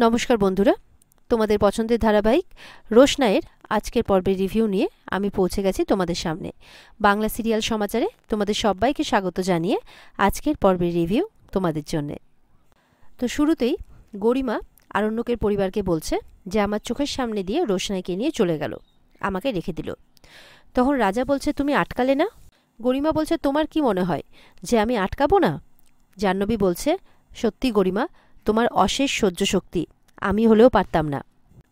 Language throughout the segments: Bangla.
নমস্কার বন্ধুরা, তোমাদের পছন্দের ধারাবাহিক রোশনাইয়ের আজকের পর্বের রিভিউ নিয়ে আমি পৌঁছে গেছি তোমাদের সামনে। বাংলা সিরিয়াল সমাচারে তোমাদের সবাইকে স্বাগত জানিয়ে আজকের পর্বের রিভিউ তোমাদের জন্যে। তো শুরুতেই গরিমা আরণ্যকের পরিবারকে বলছে যে আমার চোখের সামনে দিয়ে রোশনাইকে নিয়ে চলে গেল, আমাকে রেখে দিল। তখন রাজা বলছে, তুমি আটকালে না? গরিমা বলছে, তোমার কি মনে হয় যে আমি আটকাবো না? জাহ্নবী বলছে, সত্যি গরিমা, তোমার অশেষ সহ্য শক্তি, আমি হলেও পারতাম না।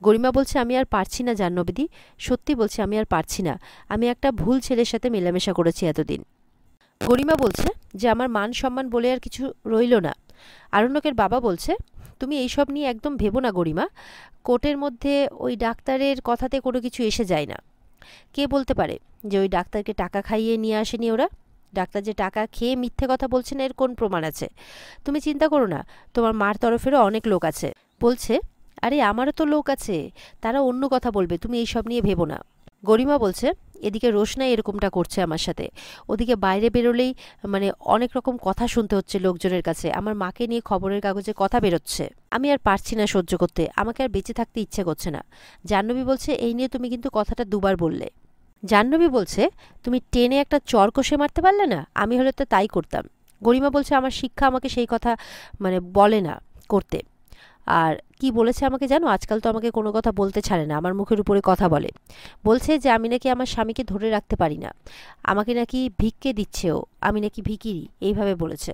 গরিমা বলছে, আমি আর পারছি না জাহ্নবীদি, সত্যি বলছি আমি আর পারছি না। আমি একটা ভুল ছেলের সাথে মেলামেশা করেছি এতদিন। গরিমা বলছে যে আমার মান সম্মান বলে আর কিছু রইল না। আরণ্যকের বাবা বলছে, তুমি এইসব নিয়ে একদম ভেবো না গরিমা, কোর্টের মধ্যে ওই ডাক্তারের কথাতে কোনো কিছু এসে যায় না। কে বলতে পারে যে ওই ডাক্তারকে টাকা খাইয়ে নিয়ে আসেনি ওরা? ডাক্তার যে টাকা খেয়ে মিথ্যে কথা বলছে না, এর কোন প্রমাণ আছে? তুমি চিন্তা করো না, তোমার মার তরফেরও অনেক লোক আছে। বলছে, আরে আমারও তো লোক আছে, তারা অন্য কথা বলবে, তুমি এইসব নিয়ে ভেবো না। গরিমা বলছে, এদিকে রোশনাই এরকমটা করছে আমার সাথে, ওদিকে বাইরে বেরোলেই অনেক রকম কথা শুনতে হচ্ছে লোকজনের কাছে, আমার মাকে নিয়ে খবরের কাগজে কথা বেরোচ্ছে, আমি আর পারছি না সহ্য করতে, আমাকে আর বেঁচে থাকতে ইচ্ছে করছে না। জাহ্নবী বলছে, এই নিয়ে তুমি কিন্তু কথাটা দুবার বললে। জাহ্নবী বলছে, তুমি টেনে একটা চর কষে মারতে পারলে না? আমি হলে তো তাই করতাম। গরিমা বলছে, আমার শিক্ষা আমাকে সেই কথা বলে না করতে। আর কি বলেছে আমাকে জানো? আজকাল তো আমাকে কোনো কথা বলতে ছাড়ে না, আমার মুখের উপরে কথা বলে। বলছে যে আমি নাকি আমার স্বামীকে ধরে রাখতে পারি না, আমাকে নাকি ভিক্ষে দিচ্ছেও, আমি নাকি ভিখিরি, এইভাবে বলেছে।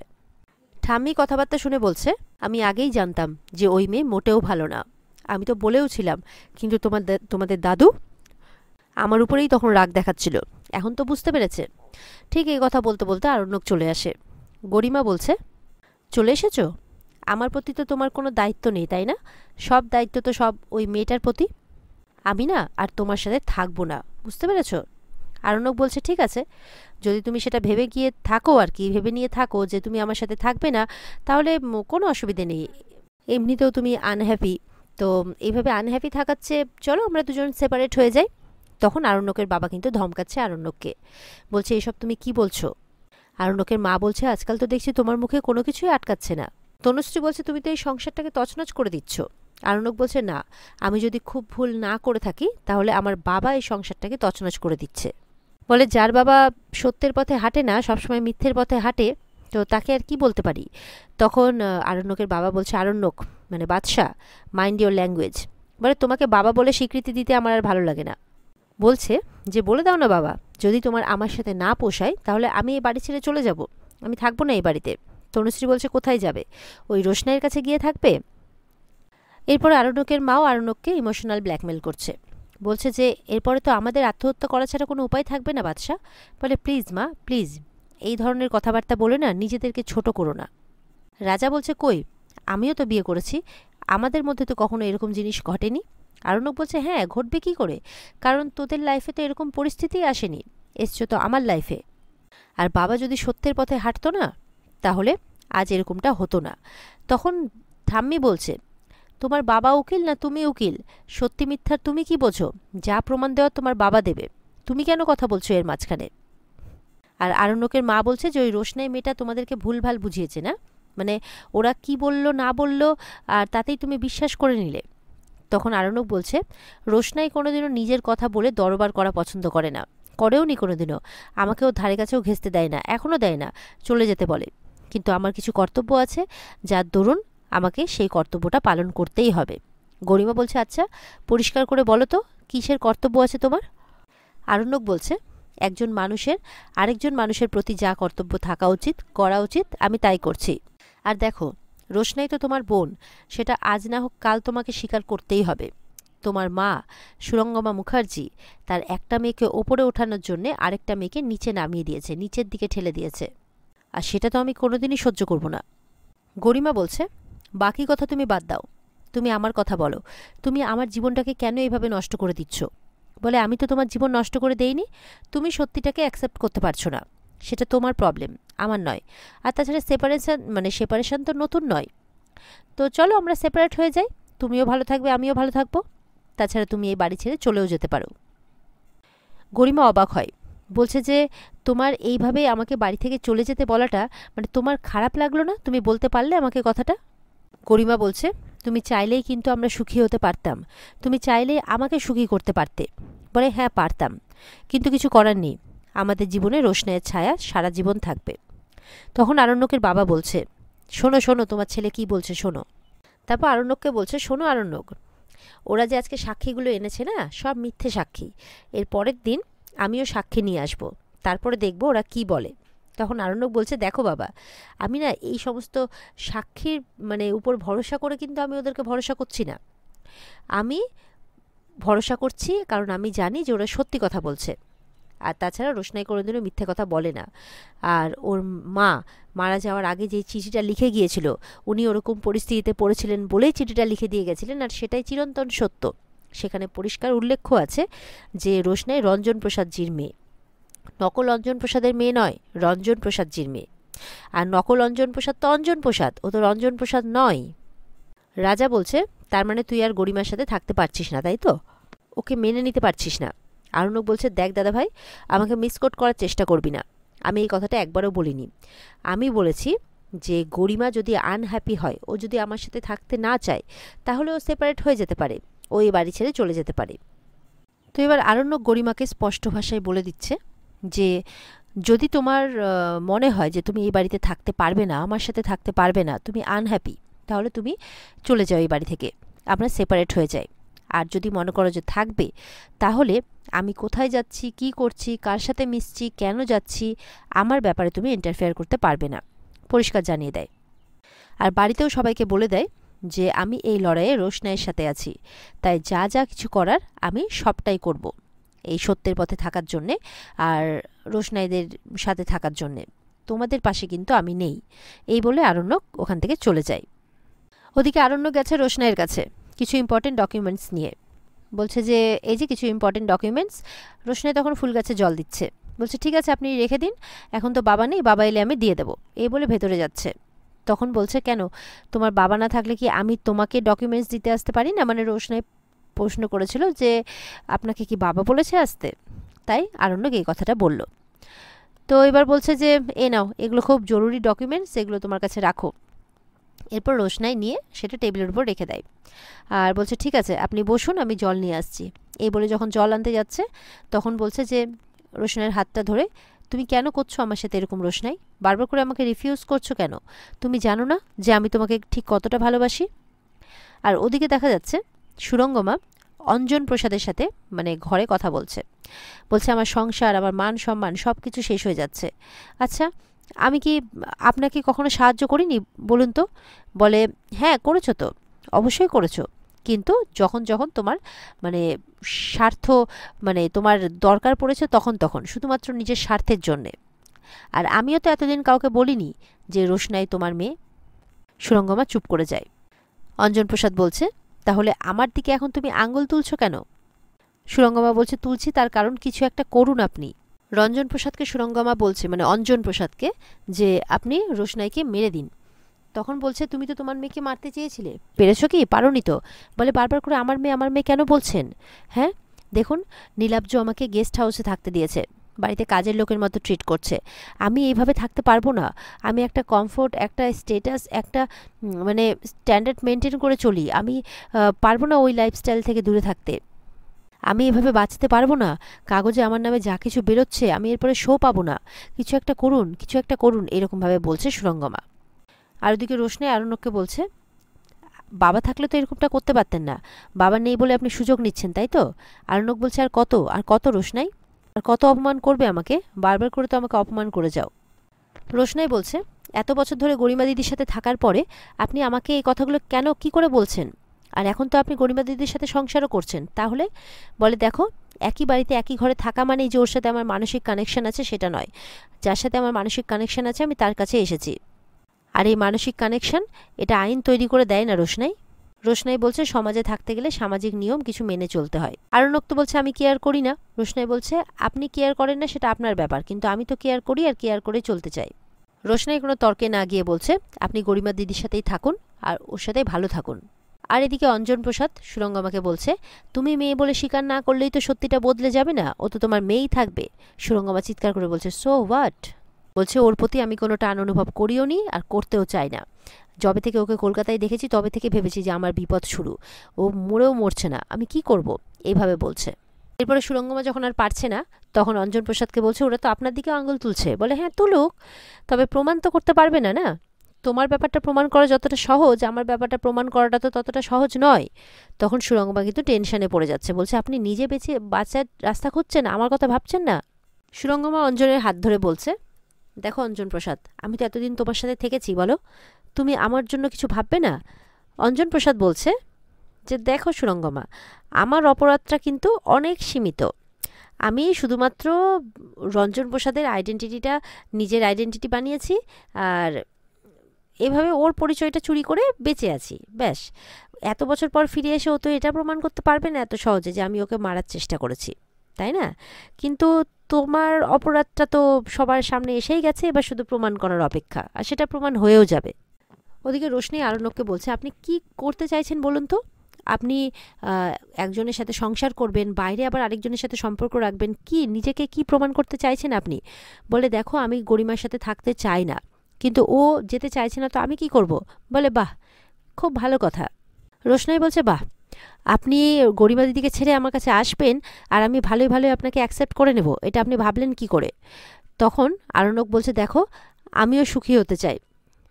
ঠাম্মি কথাবার্তা শুনে বলছে, আমি আগেই জানতাম যে ওই মেয়ে মোটেও ভালো না, আমি তো বলেও ছিলাম, কিন্তু তোমাদের দাদু আমার উপরেই তখন রাগ দেখাচ্ছিল, এখন তো বুঝতে পেরেছে। ঠিক এই কথা বলতে বলতে আরণ্যক চলে আসে। গরিমা বলছে, চলে এসেছো? আমার প্রতি তো তোমার কোনো দায়িত্ব নেই, তাই না? সব দায়িত্ব তো সব ওই মেয়েটার প্রতি। আমি না আর তোমার সাথে থাকবো না, বুঝতে পেরেছ? আরণ্যক বলছে, ঠিক আছে, যদি তুমি সেটা ভেবে গিয়ে থাকো, আর কি ভেবে নিয়ে থাকো যে তুমি আমার সাথে থাকবে না, তাহলে কোনো অসুবিধে নেই, এমনিতেও তুমি আনহ্যাপি, তো এইভাবে আনহ্যাপি থাকাচ্ছে, চলো আমরা দুজন সেপারেট হয়ে যাই। তখন আরণ্যকের বাবা কিন্তু ধমকাচ্ছে আরণ্যককে, বলছে, এসব তুমি কি বলছো? আরণ্যকের মা বলছে, আজকাল তো দেখছি তোমার মুখে কোনো কিছুই আটকাচ্ছে না। তনুশ্রী বলছে, তুমি তো এই সংসারটাকে তছনছ করে দিচ্ছ। আরণ্যক বলছে, না, আমি যদি খুব ভুল না করে থাকি তাহলে আমার বাবা এই সংসারটাকে তছনছ করে দিচ্ছে। বলে, যার বাবা সত্যের পথে হাঁটে না, সবসময় মিথ্যের পথে হাঁটে, তো তাকে আর কি বলতে পারি। তখন আরণ্যকের বাবা বলছে, আরণ্যক বাদশা, মাইন্ড ইওর ল্যাঙ্গুয়েজ। বলে, তোমাকে বাবা বলে স্বীকৃতি দিতে আমার আর ভালো লাগে না। বলছে যে, বলে দাও না বাবা, যদি তোমার আমার সাথে না পোষায় তাহলে আমি এই বাড়ি ছেড়ে চলে যাব, আমি থাকবো না এই বাড়িতে। তনুশ্রী বলছে, কোথায় যাবে? ওই রোশনাইয়ের কাছে গিয়ে থাকবে? এরপর আরণ্যকের মাও আরণ্যককে ইমোশনাল ব্ল্যাকমেল করছে, বলছে যে এরপরে তো আমাদের আত্মহত্যা করা ছাড়া কোনো উপায় থাকবে না বাদশা। বলে, প্লিজ মা, প্লিজ, এই ধরনের কথাবার্তা বলে না নিজেদেরকে ছোট করো না। রাজা বলছে, কই, আমিও তো বিয়ে করেছি, আমাদের মধ্যে তো কখনো এরকম জিনিস ঘটেনি। আরণ্যক বলছে, হ্যাঁ ঘটবে কি করে, কারণ তোদের লাইফে তো এরকম পরিস্থিতি আসেনি, এসছো তো আমার লাইফে। আর বাবা যদি সত্যের পথে হাঁটতো না তাহলে আজ এরকমটা হতো না। তখন ঠাম্মি বলছে, তোমার বাবা উকিল না তুমি উকিল, সত্যি মিথ্যার তুমি কি বোঝো? যা প্রমাণ দেওয়ার তোমার বাবা দেবে, তুমি কেন কথা বলছো এর মাঝখানে? আর আরণ্যকের মা বলছে যে ওই রোশনাই মেয়েটা তোমাদেরকে ভুলভাল বুঝিয়েছে না, ওরা কি বলল না বলল আর তাতেই তুমি বিশ্বাস করে নিলে। তখন আরণ্যক বলছে, রোশনাই কোনোদিনও নিজের কথা বলে দরবার করা পছন্দ করে না, করেও নি কোনোদিনও, আমাকেও ধারে কাছেও ঘেঁচতে দেয় না, এখনও দেয় না, চলে যেতে বলে। কিন্তু আমার কিছু কর্তব্য আছে, যার দরুন আমাকে সেই কর্তব্যটা পালন করতেই হবে। গরিমা বলছে, আচ্ছা পরিষ্কার করে বলো তো, কিসের কর্তব্য আছে তোমার? আরণ্যক বলছে, একজন মানুষের আরেকজন মানুষের প্রতি যা কর্তব্য থাকা উচিত, করা উচিত, আমি তাই করছি। আর দেখো, রোশনাই তো তোমার বোন, সেটা আজ না হোক কাল তোমাকে স্বীকার করতেই হবে। তোমার মা সুরঙ্গমা মুখার্জি তার একটা মেয়েকে ওপরে ওঠানোর জন্যে আরেকটা মেয়েকে নিচে নামিয়ে দিয়েছে, নিচের দিকে ঠেলে দিয়েছে, আর সেটা তো আমি কোনোদিনই সহ্য করব না। গরিমা বলছে, বাকি কথা তুমি বাদ দাও, তুমি আমার কথা বলো, তুমি আমার জীবনটাকে কেন এইভাবে নষ্ট করে দিচ্ছ? বলে, আমি তো তোমার জীবন নষ্ট করে দেইনি, তুমি সত্যিটাকে অ্যাকসেপ্ট করতে পারছো না, সেটা তোমার প্রবলেম, আমার নয়। আর তাছাড়া সেপারেশন তো নতুন নয়, তো চলো আমরা সেপারেট হয়ে যাই, তুমিও ভালো থাকবে আমিও ভালো থাকবো, তাছাড়া তুমি এই বাড়ি ছেড়ে চলেও যেতে পারো। গরিমা অবাক হয়, বলছে যে তোমার এইভাবে আমাকে বাড়ি থেকে চলে যেতে বলাটা তোমার খারাপ লাগলো না? তুমি বলতে পারলে আমাকে কথাটা? গরিমা বলছে, তুমি চাইলেই কিন্তু আমরা সুখী হতে পারতাম, তুমি চাইলেই আমাকে সুখী করতে পারতে। বলে হ্যাঁ পারতাম, কিন্তু কিছু করার নেই, আমাদের জীবনে রোশনাইয়ের ছায়া সারা জীবন থাকবে। তখন আরণ্যকের বাবা বলছে, শোনো শোনো তোমার ছেলে কি বলছে শোনো। তারপর আরণ্যককে বলছে, শোনো আরণ্যক, ওরা যে আজকে সাক্ষীগুলো এনেছে না, সব মিথ্যে সাক্ষী। এর পরের দিন আমিও সাক্ষী নিয়ে আসব, তারপরে দেখব ওরা কি বলে। তখন আরণ্যক বলছে, দেখো বাবা, আমি না এই সমস্ত সাক্ষীর উপর ভরসা করে কিন্তু আমি ওদেরকে ভরসা করছি না। আমি ভরসা করছি কারণ আমি জানি যে ওরা সত্যি কথা বলছে। আর তাছাড়া রোশনাই কোনোদিনও মিথ্যে কথা বলে না। আর ওর মা মারা যাওয়ার আগে যে চিঠিটা লিখে গিয়েছিল, উনি ওরকম পরিস্থিতিতে পড়েছিলেন বলেই চিঠিটা লিখে দিয়ে গেছিলেন, আর সেটাই চিরন্তন সত্য। সেখানে পরিষ্কার উল্লেখ আছে যে রোশনাই রঞ্জন প্রসাদজির মেয়ে, নকল অঞ্জন প্রসাদের মেয়ে নয়, রঞ্জন প্রসাদজির মেয়ে। আর নকল অঞ্জন প্রসাদ তো অঞ্জন প্রসাদ, ও তো রঞ্জন প্রসাদ নয়। রাজা বলছে, তার মানে তুই আর গরিমার সাথে থাকতে পারছিস না, তাই তো? ওকে মেনে নিতে পারছিস না। আরণ্যক বলছে, দেখ দাদা ভাই, আমাকে মিসকোট করার চেষ্টা করবি না, আমি এই কথাটা একবারও বলিনি। আমি বলেছি যে গরিমা যদি আনহ্যাপি হয়, ও যদি আমার সাথে থাকতে না চায়, তাহলে ও সেপারেট হয়ে যেতে পারে, ও এই বাড়ি ছেড়ে চলে যেতে পারে। তো এবার আরণ্যক গরিমাকে স্পষ্ট ভাষায় বলে দিচ্ছে যে যদি তোমার মনে হয় যে তুমি এই বাড়িতে থাকতে পারবে না, আমার সাথে থাকতে পারবে না, তুমি আনহ্যাপি, তাহলে তুমি চলে যাও এই বাড়ি থেকে, আমরা সেপারেট হয়ে যাই। আর যদি মনে করো যে থাকবে, তাহলে আমি কোথায় যাচ্ছি, কি করছি, কার সাথে মিশছি, কেন যাচ্ছি, আমার ব্যাপারে তুমি ইন্টারফেয়ার করতে পারবে না, পরিষ্কার জানিয়ে দেয়। আর বাড়িতেও সবাইকে বলে দেয় যে আমি এই লড়াইয়ে রোশনাইয়ের সাথে আছি, তাই যা যা কিছু করার আমি সবটাই করব এই সত্যের পথে থাকার জন্যে আর রোশনাইদের সাথে থাকার জন্যে। তোমাদের পাশে কিন্তু আমি নেই। এই বলে আরণ্যক ওখান থেকে চলে যায়। ওদিকে আরণ্যক গেছে রোশনাইয়ের কাছে কিছু ইম্পর্টেন্ট ডকুমেন্টস নিয়ে। বলছে যে এই যে কিছু ইম্পর্টেন্ট ডকুমেন্টস। রোশনাই তখন ফুল গাছে জল দিচ্ছে। বলছে ঠিক আছে আপনি রেখে দিন, এখন তো বাবা নেই, বাবা এলে আমি দিয়ে দেবো। এই বলে ভেতরে যাচ্ছে। তখন বলছে, কেন, তোমার বাবা না থাকলে কি আমি তোমাকে ডকুমেন্টস দিতে আসতে পারি না? রোশনাই প্রশ্ন করেছিল যে আপনাকে কি বাবা বলেছে আসতে? তাই আরণ্যক এই কথাটা বলল। তো এবার বলছে যে এ নাও, এগুলো খুব জরুরি ডকুমেন্টস, এগুলো তোমার কাছে রাখো। এরপর রোশনাই নিয়ে সেটা টেবিলের উপর রেখে দেয় আর বলছে ঠিক আছে আপনি বসুন, আমি জল নিয়ে আসছি। এই বলে যখন জল আনতে যাচ্ছে, তখন বলছে যে রোশনাইয়ের হাতটা ধরে, তুমি কেন করছো আমার সাথে এরকম রোশনাই? বারবার করে আমাকে রিফিউজ করছো কেন? তুমি জানো না যে আমি তোমাকে ঠিক কতটা ভালোবাসি? আর ওদিকে দেখা যাচ্ছে সুরঙ্গমা অঞ্জন প্রসাদের সাথে ঘরে কথা বলছে। বলছে আমার সংসার, আমার মান সম্মান সব কিছু শেষ হয়ে যাচ্ছে। আচ্ছা, আমি কি আপনাকে কখনো সাহায্য করিনি বলুন তো? বলে হ্যাঁ করেছো তো, অবশ্যই করেছো, কিন্তু যখন যখন তোমার স্বার্থ তোমার দরকার পড়েছে তখন তখন, শুধুমাত্র নিজের স্বার্থের জন্যে। আর আমিও তো এতদিন কাউকে বলিনি যে রোশনাই তোমার মেয়ে। সুরঙ্গমা চুপ করে যায়। অঞ্জন প্রসাদ বলছে, তাহলে আমার দিকে এখন তুমি আঙ্গুল তুলছো কেন? সুরঙ্গমা বলছে, তুলছি তার কারণ কিছু একটা করুন আপনি। রঞ্জন প্রসাদকে সুরঙ্গমা বলছে, অঞ্জন প্রসাদকে, যে আপনি রোশনাইকে মেরে দিন। তখন বলছে, তুমি তো তোমার মেয়েকে মারতে চেয়েছিলে, পেরেছো কি? পারোনি তো। বলে বারবার করে আমার মেয়ে কেন বলছেন? হ্যাঁ দেখুন, নীলাব্জ আমাকে গেস্ট হাউসে থাকতে দিয়েছে, বাড়িতে কাজের লোকের মতো ট্রিট করছে। আমি এইভাবে থাকতে পারবো না। আমি একটা কমফোর্ট, একটা স্টেটাস, একটা স্ট্যান্ডার্ড মেনটেন করে চলি। আমি পারবো না ওই লাইফস্টাইল থেকে দূরে থাকতে। আমি এভাবে বাঁচতে পারবো না। কাগজে আমার নামে যা কিছু বেরোচ্ছে আমি এরপরে শো পাবো না। কিছু একটা করুন, কিছু একটা করুন, এরকমভাবে বলছে সুরঙ্গমা। আর ওদিকে রোশনাই আরণ্যককে বলছে, বাবা থাকলে তো এরকমটা করতে পারতেন না, বাবা নেই বলে আপনি সুযোগ নিচ্ছেন, তাই তো? আরণ্যক বলছে, আর কত রোশনাই, আর কত অপমান করবে আমাকে? বারবার করে তো আমাকে অপমান করে যাও। রোশনাই বলছে, এত বছর ধরে গরিমা দিদির সাথে থাকার পরে আপনি আমাকে এই কথাগুলো কেন, কি করে বলছেন? আর এখন তো আপনি গরিমা দিদির সাথে সংসারও করছেন, তাহলে? বলে দেখো, একই বাড়িতে একই ঘরে থাকা মানেই যে ওর সাথে আমার মানসিক কানেকশন আছে সেটা নয়। যার সাথে আমার মানসিক কানেকশন আছে আমি তার কাছে এসেছি। আর এই মানসিক কানেকশন এটা আইন তৈরি করে দেয় না রোশনাই। রোশনাই বলছে, সমাজে থাকতে গেলে সামাজিক নিয়ম কিছু মেনে চলতে হয়। আরণ্যক তো বলছে, আমি কেয়ার করি না। রোশনাই বলছে, আপনি কেয়ার করেন না সেটা আপনার ব্যাপার, কিন্তু আমি তো কেয়ার করি, আর কেয়ার করে চলতে চাই। রোশনাই কোনো তর্কে না গিয়ে বলছে, আপনি গরিমা দিদির সাথেই থাকুন আর ওর সাথেই ভালো থাকুন। আর এদিকে অঞ্জন প্রসাদ সুরঙ্গমাকে বলছে, তুমি মেয়ে বলে স্বীকার না করলেই তো সত্যিটা বদলে যাবে না, ও তো তোমার মেয়েই থাকবে। সুরঙ্গমা চিৎকার করে বলছে, সো হোয়াট? বলছে, ওর প্রতি আমি কোনো টান অনুভব করিও নি আর করতেও চাই না। যবে থেকে ওকে কলকাতায় দেখেছি তবে থেকে ভেবেছি যে আমার বিপদ শুরু, ও মরেও মরছে না, আমি কি করব, এইভাবে বলছে। এরপরে সুরঙ্গমা যখন আর পারছে না তখন অঞ্জন প্রসাদকে বলছে ওরা তো আপনার দিকে আঙুল তুলছে। বলে হ্যাঁ তুলুক, তবে প্রমাণ তো করতে পারবে না, না? তোমার ব্যাপারটা প্রমাণ করা যতটা সহজ আমার ব্যাপারটা প্রমাণ করাটা তো ততটা সহজ নয়। তখন সুরঙ্গমা কিন্তু টেনশনে পড়ে যাচ্ছে, বলছে আপনি নিজে বেঁচে বাঁচার রাস্তা খুঁজছেন, আমার কথা ভাবছেন না? সুরঙ্গমা অঞ্জনের হাত ধরে বলছে, দেখো অঞ্জন প্রসাদ, আমি তো এতদিন তোমার সাথে থেকেছি, বলো তুমি আমার জন্য কিছু ভাববে না? অঞ্জন প্রসাদ বলছে যে দেখো সুরঙ্গমা, আমার অপরাধটা কিন্তু অনেক সীমিত। আমি শুধুমাত্র রঞ্জন প্রসাদের আইডেন্টিটিটা নিজের আইডেন্টিটি বানিয়েছি, আর এভাবে ওর পরিচয়টা চুরি করে বেঁচে আছি, ব্যাস। এত বছর পর ফিরে এসে ও তো এটা প্রমাণ করতে পারবে না এত সহজে যে আমি ওকে মারার চেষ্টা করেছি, তাই না? কিন্তু তোমার অপরাধটা তো সবার সামনে এসেই গেছে, এবার শুধু প্রমাণ করার অপেক্ষা, আর সেটা প্রমাণ হয়েও যাবে। ওদিকে রোশনি আরণ্যককে বলছে, আপনি কি করতে চাইছেন বলুন তো? আপনি একজনের সাথে সংসার করবেন, বাইরে আবার আরেকজনের সাথে সম্পর্ক রাখবেন, কি নিজেকে কি প্রমাণ করতে চাইছেন আপনি? বলে দেখো আমি গরিমার সাথে থাকতে চাই না, কিন্তু ও যেতে চাইছে না, তো আমি কি করব? বলে বাহ, খুব ভালো কথা। রোশনাই বলছে বাহ, আপনি গরিমা দিদিকে ছেড়ে আমার কাছে আসবেন আর আমি ভালোই ভালোই আপনাকে অ্যাকসেপ্ট করে নেব, এটা আপনি ভাবলেন কি করে? তখন আরণ্যক বলছে দেখো আমিও সুখী হতে চাই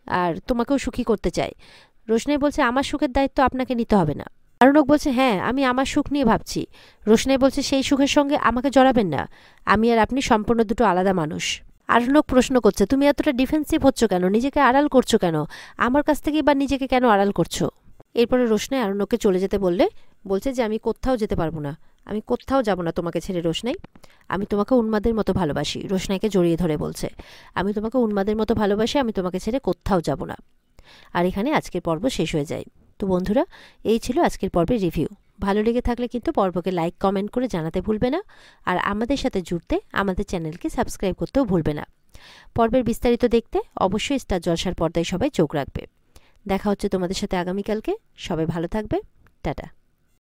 আর তোমাকেও সুখী করতে চাই। রোশনাই বলছে আমার সুখের দায়িত্ব আপনাকে নিতে হবে না। আরণ্যক বলছে হ্যাঁ আমি আমার সুখ নিয়ে ভাবছি। রোশনাই বলছে সেই সুখের সঙ্গে আমাকে জড়াবেন না, আমি আর আপনি সম্পূর্ণ দুটো আলাদা মানুষ। আরণ্যক প্রশ্ন করছে তুমি এতটা ডিফেন্সিভ হচ্ছ কেন, নিজেকে আড়াল করছো কেন, আমার কাছ থেকে এবার নিজেকে কেন আড়াল করছো? এরপরে রোশনাই আরণ্যককে চলে যেতে বলছে যে আমি কোথাও যেতে পারবো না, আমি কোথাও যাব না তোমাকে ছেড়ে রোশনাই, আমি তোমাকে উন্মাদের মতো ভালোবাসি। রোশনাইকে জড়িয়ে ধরে বলছে আমি তোমাকে উন্মাদের মতো ভালোবাসি, আমি তোমাকে ছেড়ে কোথাও যাব না। আর এখানে আজকের পর্ব শেষ হয়ে যায়। তো বন্ধুরা, এই ছিল আজকের পর্বের রিভিউ। ভালো লেগে থাকলে কিন্তু পর্বকে লাইক কমেন্ট করে জানাতে ভুলবে না, আর আমাদের সাথে জুড়তে আমাদের চ্যানেলকে সাবস্ক্রাইব করতেও ভুলবে না। পর্বের বিস্তারিত দেখতে অবশ্যই স্টার জলসার পর্দায় সবাই চোখ রাখবে। দেখা হচ্ছে তোমাদের সাথে আগামীকালকে। সবাই ভালো থাকবে, টাটা।